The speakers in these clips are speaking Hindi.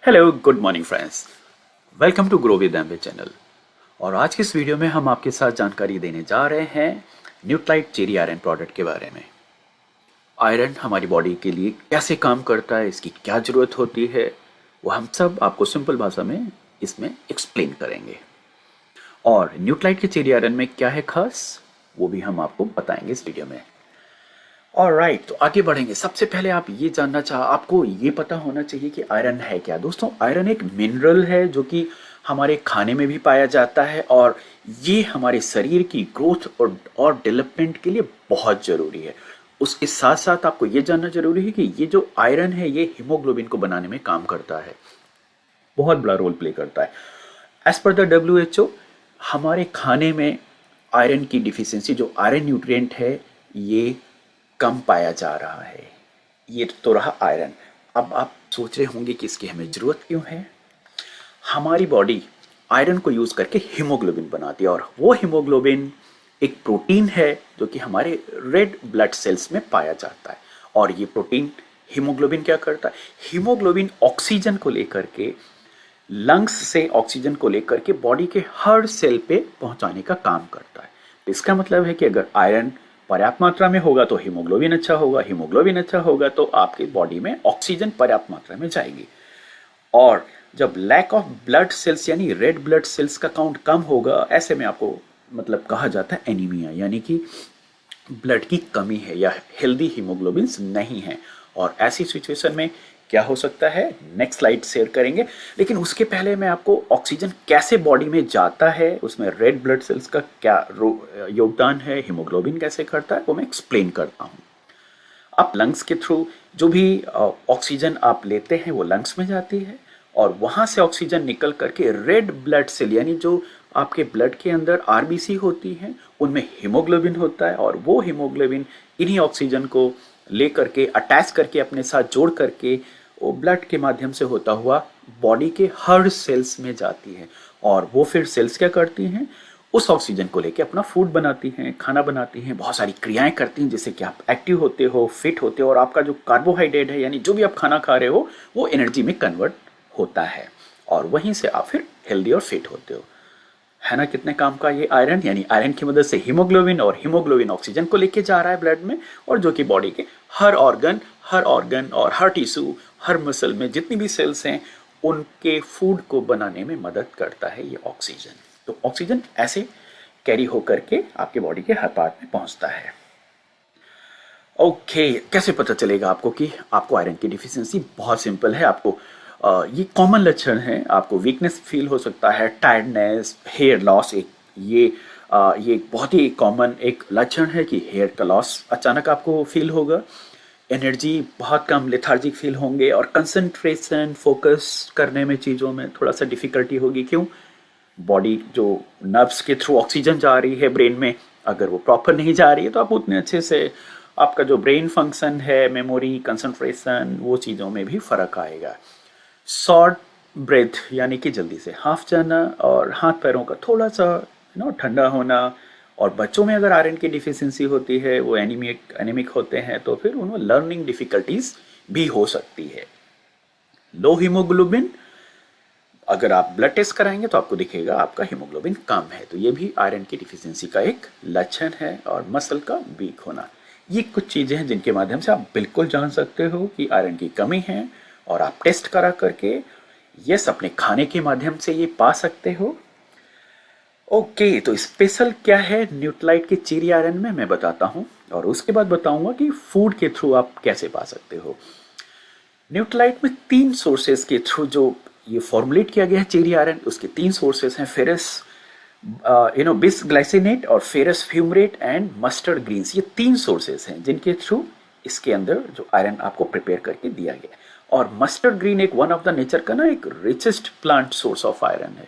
Hello good morning friends. Welcome to grow with Amway channel. और आज के इस वीडियो में हम आपके साथ जानकारी देने जा रहे हैं न्यूट्राइट चेरी आयरन प्रोडक्ट के बारे में। आयरन हमारी बॉडी के लिए कैसे काम करता है, इसकी क्या ज़रूरत होती है, वो हम सब आपको सिंपल भाषा में इसमें एक्सप्लेन करेंगे। और न्यूट्राइट के चेरी आयरन में क्या है खास, वो भी हम आपको बताएंगे इस वीडियो में। ऑलराइट, तो आगे बढ़ेंगे। सबसे पहले आप ये जानना आपको ये पता होना चाहिए कि आयरन है क्या। दोस्तों, आयरन एक मिनरल है जो कि हमारे खाने में भी पाया जाता है और ये हमारे शरीर की ग्रोथ और डेवलपमेंट के लिए बहुत ज़रूरी है। उसके साथ साथ आपको ये जानना जरूरी है कि ये जो आयरन है ये हीमोग्लोबिन को बनाने में काम करता है, बहुत बड़ा रोल प्ले करता है। एज पर द WHO, हमारे खाने में आयरन की डिफिशियंसी, जो आयरन न्यूट्रिएंट है, ये कम पाया जा रहा है। ये तो रहा आयरन। अब आप सोच रहे होंगे कि इसकी हमें ज़रूरत क्यों है। हमारी बॉडी आयरन को यूज़ करके हीमोग्लोबिन बनाती है और वो हीमोग्लोबिन एक प्रोटीन है जो कि हमारे रेड ब्लड सेल्स में पाया जाता है। और ये प्रोटीन हीमोग्लोबिन क्या करता है, हीमोग्लोबिन ऑक्सीजन को लेकर के, लंग्स से ऑक्सीजन को लेकर के बॉडी के हर सेल पे पहुंचाने का काम करता है। तो इसका मतलब है कि अगर आयरन पर्याप्त मात्रा में होगा तो हीमोग्लोबिन अच्छा होगा, हीमोग्लोबिन अच्छा होगा तो आपकी बॉडी में ऑक्सीजन पर्याप्त मात्रा में जाएगी। और जब लैक ऑफ ब्लड सेल्स यानी रेड ब्लड सेल्स का काउंट कम होगा, ऐसे में आपको मतलब कहा जाता है एनीमिया, यानी कि ब्लड की कमी है या हेल्दी हीमोग्लोबिन नहीं है। और ऐसी सिचुएशन में क्या हो सकता है, नेक्स्ट स्लाइड शेयर करेंगे। लेकिन उसके पहले मैं आपको ऑक्सीजन कैसे बॉडी में जाता है, उसमें रेड ब्लड सेल्स का क्या योगदान है, हीमोग्लोबिन कैसे करता है, वो मैं एक्सप्लेन करता हूँ। आप लंग्स के थ्रू जो भी ऑक्सीजन आप लेते हैं वो लंग्स में जाती है और वहाँ से ऑक्सीजन निकल करके रेड ब्लड सेल यानी जो आपके ब्लड के अंदर आरबीसी होती हैं उनमें हीमोग्लोबिन होता है। और वो हीमोग्लोबिन इन्हीं ऑक्सीजन को ले करके अटैच करके अपने साथ जोड़ करके वो ब्लड के माध्यम से होता हुआ बॉडी के हर सेल्स में जाती है। और वो फिर सेल्स क्या करती हैं, उस ऑक्सीजन को लेके अपना फूड बनाती हैं, खाना बनाती हैं, बहुत सारी क्रियाएं करती हैं जिससे कि आप एक्टिव होते हो, फिट होते हो और आपका जो कार्बोहाइड्रेट है यानी जो भी आप खाना खा रहे हो वो एनर्जी में कन्वर्ट होता है और वहीं से आप फिर हेल्दी और फिट होते हो। है ना कितने काम का ये आयरन। यानी आयरन की मदद से हीमोग्लोबिन, और हीमोग्लोबिन ऑक्सीजन को लेके जा रहा है ब्लड में और जो कि बॉडी के हर ऑर्गन और हर टिश्यू, हर मसल में जितनी भी सेल्स हैं उनके फूड को बनाने में मदद करता है ये ऑक्सीजन। तो ऑक्सीजन ऐसे कैरी होकर के आपके बॉडी के हर पार्ट में पहुंचता है। ओके, कैसे पता चलेगा आपको कि आपको आयरन की डिफिशियंसी? बहुत सिंपल है। आपको ये कॉमन लक्षण है। आपको वीकनेस फील हो सकता है, टायर्डनेस, हेयर लॉस। ये बहुत ही कॉमन एक लक्षण है कि हेयर का लॉस अचानक आपको फील होगा। एनर्जी बहुत कम, लेथार्जिक फील होंगे और कंसंट्रेशन, फोकस करने में चीज़ों में थोड़ा सा डिफिकल्टी होगी। क्यों? बॉडी जो नर्व्स के थ्रू ऑक्सीजन जा रही है ब्रेन में, अगर वो प्रॉपर नहीं जा रही है तो आप उतने अच्छे से, आपका जो ब्रेन फंक्शन है, मेमोरी, कंसंट्रेशन, वो चीज़ों में भी फर्क आएगा। शॉर्ट ब्रेथ यानी कि जल्दी से हाफ जाना और हाथ पैरों का थोड़ा सा ठंडा होना। और बच्चों में अगर आयरन की डिफिशियंसी होती है, वो एनीमिक होते हैं, तो फिर उन्हें लर्निंग डिफिकल्टीज भी हो सकती है। लो हीमोग्लोबिन, अगर आप ब्लड टेस्ट कराएंगे तो आपको दिखेगा आपका हीमोग्लोबिन कम है, तो ये भी आयरन की डिफिशियंसी का एक लक्षण है। और मसल का वीक होना, ये कुछ चीज़ें हैं जिनके माध्यम से आप बिल्कुल जान सकते हो कि आयरन की कमी है और आप टेस्ट करा करके यस अपने खाने के माध्यम से ये पा सकते हो। ओके, तो स्पेशल क्या है न्यूट्राइट के चेरी आयरन में, मैं बताता हूँ और उसके बाद बताऊंगा कि फूड के थ्रू आप कैसे पा सकते हो। न्यूट्राइट में 3 सोर्सेज के थ्रू जो ये फॉर्मुलेट किया गया है चेरी आयरन, उसके 3 सोर्सेज हैं, फेरस बिसग्लाइसिनेट और ferrous fumarate and mustard greens. ये 3 सोर्सेज हैं जिनके थ्रू इसके अंदर जो आयरन आपको प्रिपेयर करके दिया गया है। और मस्टर्ड ग्रीन एक वन ऑफ द नेचर का ना एक richest plant source of iron है।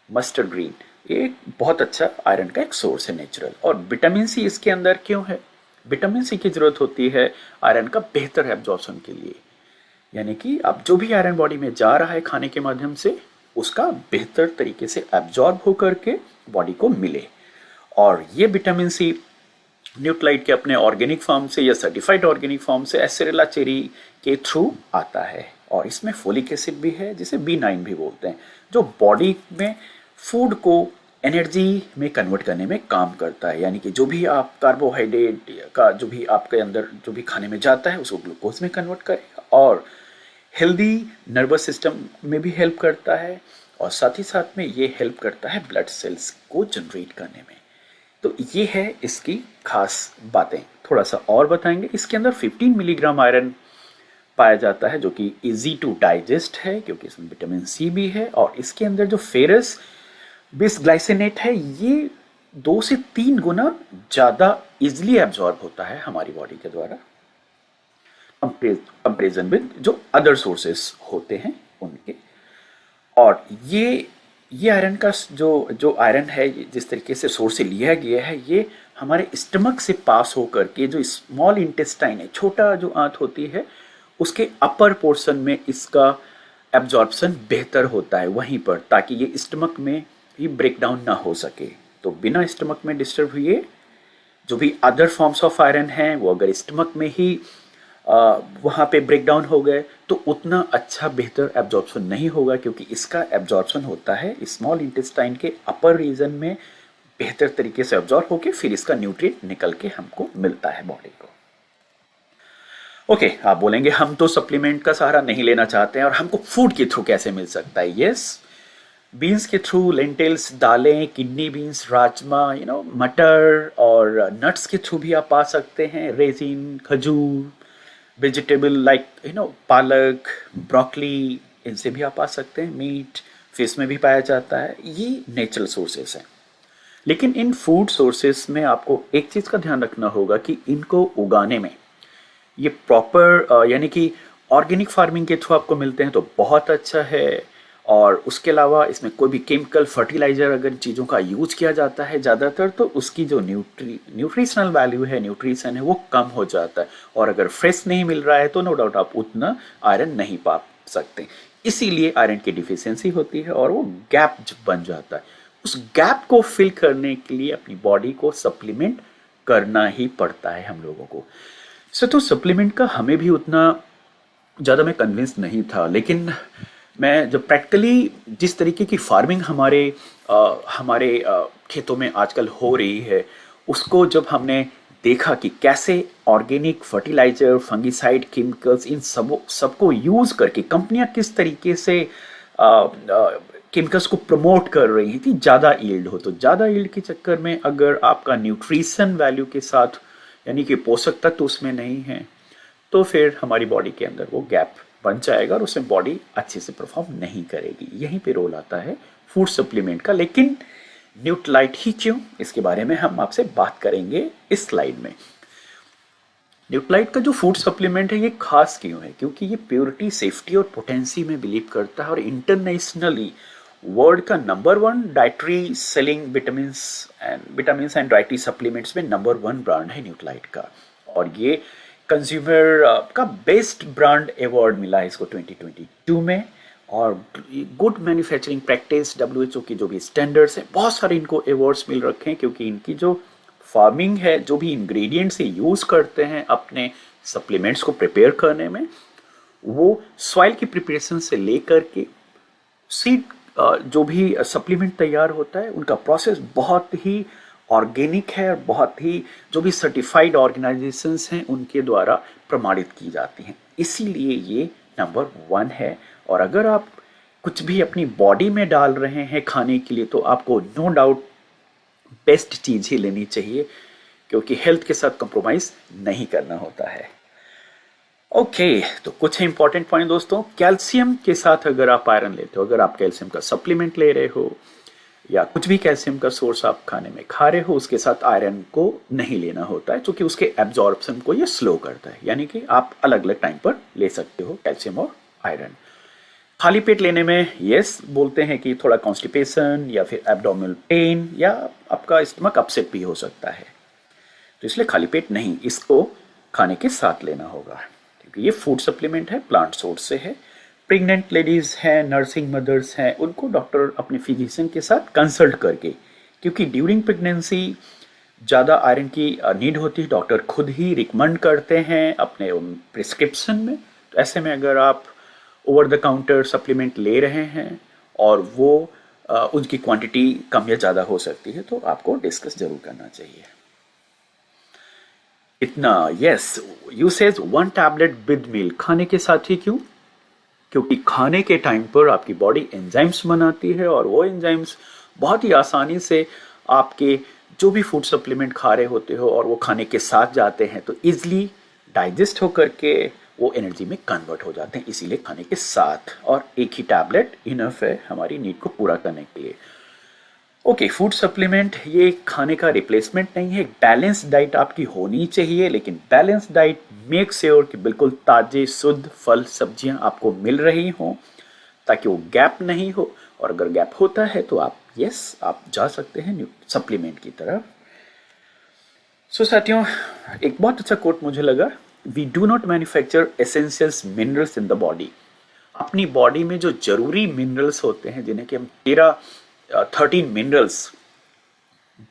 मस्टर्ड ग्रीन एक बहुत अच्छा आयरन का एक सोर्स है नेचुरल। और विटामिन सी इसके अंदर क्यों है? विटामिन सी की जरूरत होती है आयरन का बेहतर एब्जॉर्प्शन के लिए, यानी कि अब जो भी आयरन बॉडी में जा रहा है खाने के माध्यम से, उसका बेहतर तरीके से एब्जॉर्ब होकर के बॉडी को मिले। और ये विटामिन सी न्यूट्राइट के अपने ऑर्गेनिक फॉर्म से या सर्टिफाइड ऑर्गेनिक फॉर्म से एस्टेरेला चेरी के थ्रू आता है। और इसमें फोलिक एसिड भी है जिसे B9 भी बोलते हैं, जो बॉडी में फूड को एनर्जी में कन्वर्ट करने में काम करता है। यानी कि जो भी आप कार्बोहाइड्रेट का जो भी आपके अंदर जो भी खाने में जाता है उसको ग्लूकोज में कन्वर्ट करेगा, और हेल्दी नर्वस सिस्टम में भी हेल्प करता है, और साथ ही साथ में ये हेल्प करता है ब्लड सेल्स को जनरेट करने में। तो ये है इसकी खास बातें। थोड़ा सा और बताएंगे, इसके अंदर 15 मिलीग्राम आयरन पाया जाता है जो कि इजी टू डाइजेस्ट है क्योंकि इसमें विटामिन सी भी है। और इसके अंदर जो फेरस बिसग्लाइसिनेट है ये 2 से 3 गुना ज़्यादा इजिली एब्जॉर्ब होता है हमारी बॉडी के द्वारा कंपेरिजन विद जो अदर सोर्सेस होते हैं उनके। और ये आयरन का जो आयरन है जिस तरीके से सोर्स से लिया गया है, ये हमारे स्टमक से पास होकर के जो स्मॉल इंटेस्टाइन है, छोटा जो आंत होती है, उसके अपर पोर्शन में इसका एब्जॉर्प्शन बेहतर होता है वहीं पर, ताकि ये स्टमक में ही ब्रेक डाउन ना हो सके। तो बिना स्टमक में डिस्टर्ब हुए जो भी अदर फॉर्म्स ऑफ आयरन हैं वो अगर स्टमक में ही वहाँ पे ब्रेक डाउन हो गए तो उतना अच्छा बेहतर एब्जॉर्प्शन नहीं होगा, क्योंकि इसका एब्जॉर्प्शन होता है स्मॉल इंटेस्टाइन के अपर रीजन में बेहतर तरीके से एब्जॉर्ब होके फिर इसका न्यूट्रिएंट निकल के हमको मिलता है बॉडी को। ओके, आप बोलेंगे हम तो सप्लीमेंट का सहारा नहीं लेना चाहते हैं और हमको फूड के थ्रू कैसे मिल सकता है? यस, बीन्स के थ्रू, लेंटिल्स, दालें, किडनी बीन्स, राजमा, मटर और नट्स के थ्रू भी आप पा सकते हैं। रेजिन, खजूर, वेजिटेबल लाइक पालक, ब्रोकली, इनसे भी आप पा सकते हैं। मीट, फिश में भी पाया जाता है। ये नेचुरल सोर्सेस हैं। लेकिन इन फूड सोर्सेस में आपको एक चीज़ का ध्यान रखना होगा कि इनको उगाने में ये प्रॉपर यानी कि ऑर्गेनिक फार्मिंग के थ्रू आपको मिलते हैं तो बहुत अच्छा है। और उसके अलावा इसमें कोई भी केमिकल फर्टिलाइज़र अगर चीज़ों का यूज किया जाता है ज़्यादातर तो उसकी जो न्यूट्रिशनल वैल्यू है, न्यूट्रिशन है, वो कम हो जाता है। और अगर फ्रेश नहीं मिल रहा है तो नो डाउट आप उतना आयरन नहीं पा सकते। इसीलिए आयरन की डिफिशियंसी होती है और वो गैप बन जाता है। उस गैप को फिल करने के लिए अपनी बॉडी को सप्लीमेंट करना ही पड़ता है हम लोगों को। तो सप्लीमेंट का हमें भी उतना ज़्यादा मैं कन्विंस नहीं था, लेकिन मैं जब प्रैक्टिकली जिस तरीके की फार्मिंग हमारे खेतों में आजकल हो रही है उसको जब हमने देखा कि कैसे ऑर्गेनिक फर्टिलाइजर, फंगिसाइड, केमिकल्स, इन सबको यूज़ करके कंपनियां किस तरीके से केमिकल्स को प्रमोट कर रही थी ज़्यादा यील्ड हो, तो ज़्यादा यील्ड के चक्कर में अगर आपका न्यूट्रिशन वैल्यू के साथ यानी कि पोषक तत्व उसमें नहीं है तो फिर हमारी बॉडी के अंदर वो गैप बन जाएगा और उसमें बॉडी अच्छे से परफॉर्म नहीं करेगी। यहीं पे रोल आता है फूड सप्लीमेंट का। लेकिन न्यूट्राइट ही क्यों, इसके बारे में हम आपसे बात करेंगे इस स्लाइड में। न्यूट्राइट का जो फूड सप्लीमेंट है ये खास क्यों है? क्योंकि ये प्योरिटी, सेफ्टी और पोटेंसी में बिलीव करता है और इंटरनेशनली वर्ल्ड का number 1 dietary selling vitamin and dietary supplements में नंबर 1 ब्रांड है न्यूट्राइट का। और ये कंज्यूमर का बेस्ट ब्रांड अवार्ड मिला है इसको 2022 में। और गुड मैन्युफैक्चरिंग प्रैक्टिस, WHO की जो भी स्टैंडर्ड्स हैं, बहुत सारे इनको अवार्ड्स मिल रखे हैं क्योंकि इनकी जो फार्मिंग है, जो भी इंग्रेडिएंट्स यूज़ करते हैं अपने सप्लीमेंट्स को प्रिपेयर करने में, वो सॉइल की प्रिपरेशन से लेकर के सीड जो भी सप्लीमेंट तैयार होता है उनका प्रोसेस बहुत ही ऑर्गेनिक है और बहुत ही जो भी सर्टिफाइड ऑर्गेनाइजेशंस हैं उनके द्वारा प्रमाणित की जाती हैं। इसीलिए ये नंबर 1 है। और अगर आप कुछ भी अपनी बॉडी में डाल रहे हैं खाने के लिए तो आपको नो डाउट बेस्ट चीज़ ही लेनी चाहिए, क्योंकि हेल्थ के साथ कंप्रोमाइज़ नहीं करना होता है। ओके, तो कुछ इंपॉर्टेंट पॉइंट दोस्तों। कैल्शियम के साथ अगर आप आयरन लेते हो, अगर आप कैल्शियम का सप्लीमेंट ले रहे हो या कुछ भी कैल्शियम का सोर्स आप खाने में खा रहे हो, उसके साथ आयरन को नहीं लेना होता है क्योंकि उसके एब्जॉर्प्शन को ये स्लो करता है। यानी कि आप अलग अलग टाइम पर ले सकते हो कैल्शियम और आयरन। खाली पेट लेने में यस बोलते हैं कि थोड़ा कॉन्स्टिपेशन या फिर एब्डोमिनल पेन या आपका स्टमक अपसेट भी हो सकता है, तो इसलिए खाली पेट नहीं, इसको खाने के साथ लेना होगा क्योंकि ये फूड सप्लीमेंट है, प्लांट सोर्स से है। प्रेग्नेंट लेडीज़ हैं, नर्सिंग मदर्स हैं, उनको डॉक्टर अपने फिजिशियन के साथ कंसल्ट करके, क्योंकि ड्यूरिंग प्रेगनेंसी ज़्यादा आयरन की नीड होती है, डॉक्टर खुद ही रिकमेंड करते हैं अपने प्रिस्क्रिप्शन में। तो ऐसे में अगर आप ओवर द काउंटर सप्लीमेंट ले रहे हैं और वो उनकी क्वांटिटी कम या ज़्यादा हो सकती है, तो आपको डिस्कस जरूर करना चाहिए। इतना यस, यूसेज 1 टैबलेट विद मील, खाने के साथ ही क्यों? क्योंकि खाने के टाइम पर आपकी बॉडी एंजाइम्स बनाती है और वो एंजाइम्स बहुत ही आसानी से आपके जो भी फूड सप्लीमेंट खा रहे होते हो और वो खाने के साथ जाते हैं तो इजीली डाइजेस्ट होकर के वो एनर्जी में कन्वर्ट हो जाते हैं, इसीलिए खाने के साथ। और एक ही टैबलेट इनफ है हमारी नीड को पूरा करने के लिए। ओके, फूड सप्लीमेंट ये खाने का रिप्लेसमेंट नहीं है। बैलेंस डाइट आपकी होनी चाहिए, लेकिन बैलेंस डाइट मेक श्योर कि बिल्कुल ताजे शुद्ध फल सब्जियां आपको मिल रही हों, ताकि वो गैप नहीं हो। और अगर गैप होता है तो आप आप जा सकते हैं सप्लीमेंट की तरफ। सो साथियों, एक बहुत अच्छा कोट मुझे लगा, we do not manufacture essentials minerals in the body. अपनी बॉडी में जो जरूरी मिनरल्स होते हैं, जिन्हें कि हम 13 मिनरल्स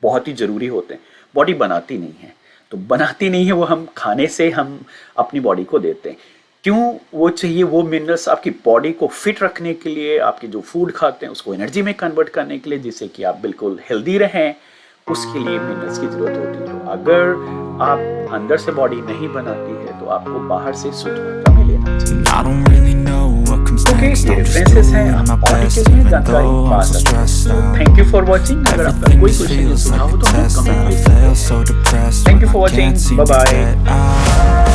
बहुत ही जरूरी होते हैं, बॉडी बनाती नहीं है। तो बनाती नहीं है वो हम खाने से हम अपनी बॉडी को देते हैं। क्यों वो चाहिए? वो मिनरल्स आपकी बॉडी को फिट रखने के लिए, आपके जो फूड खाते हैं उसको एनर्जी में कन्वर्ट करने के लिए, जिससे कि आप बिल्कुल हेल्दी रहें, उसके लिए मिनरल्स की जरूरत होती है। तो अगर आप अंदर से बॉडी नहीं बनाती है तो आपको बाहर से सूट मात्रा में लेना चाहिए। ओके, ये रेफरेंसेस हैं, आप और डिटेल्स में जानकारी पा सकते हैं। Thank you for watching. अगर आपका कोई क्वेश्चन या सुझाव हो तो कमेंट कीजिए। Thank you for watching, bye bye.